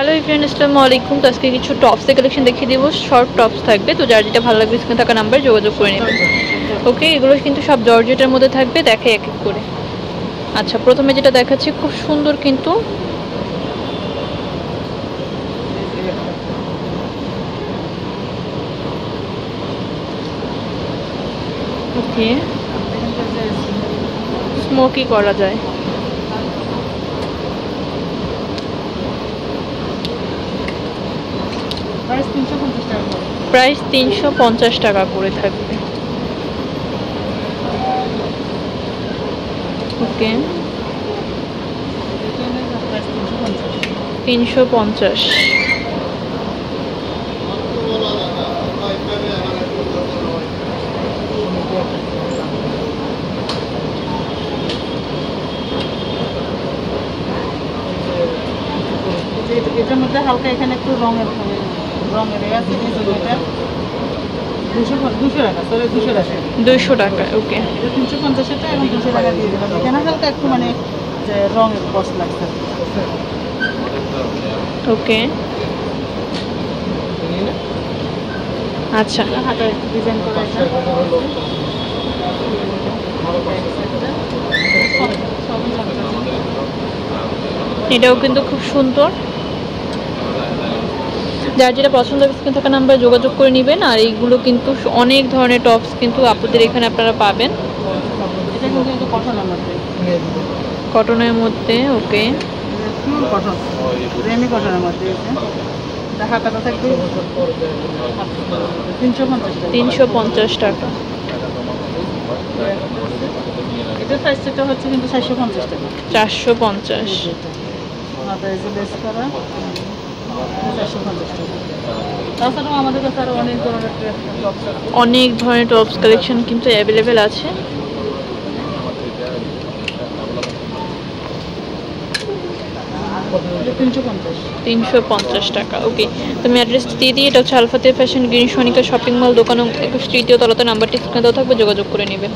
Hello everyone, আসসালামু আলাইকুম। তো আজকে কিছু টপসের কালেকশন দেখিয়ে দেবো। শর্ট টপস থাকবে, তো যার যেটা ভালো লাগবে স্ক্রিনে থাকা নাম্বারে যোগাযোগ করে নেবেন। ওকে, এগুলো কিন্তু সব জর্জেটের মধ্যে থাকবে, দেখে এক এক করে। আচ্ছা, প্রথমে যেটা দেখাচ্ছি খুব সুন্দর কিন্তু ওকে স্মোকি করা যায়। প্রাইস 350 টাকা করে থাকবে। ওকে, 350। এটার মধ্যে হালকা এখানে একটু রঙের আছে, 200 টাকা, সরি 200 টাকা। 200 টাকা। ওকে, এটা 350 টাকা এবং 200 টাকা দিয়ে দিলাম। এখানে হালকা একটু মানে যে রঙের কষ্ট লাগছে। ওকে, আচ্ছা, হাতে একটু ডিজাইন করা আছে। এটাও কিন্তু খুব সুন্দর। যার যেটা পছন্দ হবে স্ক্রিনে থাকা নাম্বারে যোগাযোগ করে নেবেন। আর এইগুলো কিন্তু অনেক ধরনের টপস কিন্তু আপনাদের এখানে আপনারা পাবেন। এটা কিন্তু একটু কটনের মধ্যে, কটনের মধ্যে। ওকে, পিওর কটন, রেমি কটনের মধ্যে। এটা হাতাটা থাকবে 350 টাকা। 350 টাকা। এটা সাইজটা হচ্ছে কিন্তু 450 টাকা। 450। হাতায় যে লেস করা 450 টাকা। তাছাড়াও আমাদের কাছে আরো অনেক ধরনের টপস আছে। অনেক ধরনের টপস কালেকশন কিন্তু অ্যাভেলেবেল আছে। 350 টাকা। ওকে, তো আমি অ্যাড্রেস দিয়ে দিই। এটা হচ্ছে আলফাতে ফ্যাশন, গ্রিন সনিকা শপিং মল, দোকান 21 তৃতীয় তলাতে। নাম্বারটি স্ক্রিনে দেওয়া থাকবে, যোগাযোগ করে নেবেন।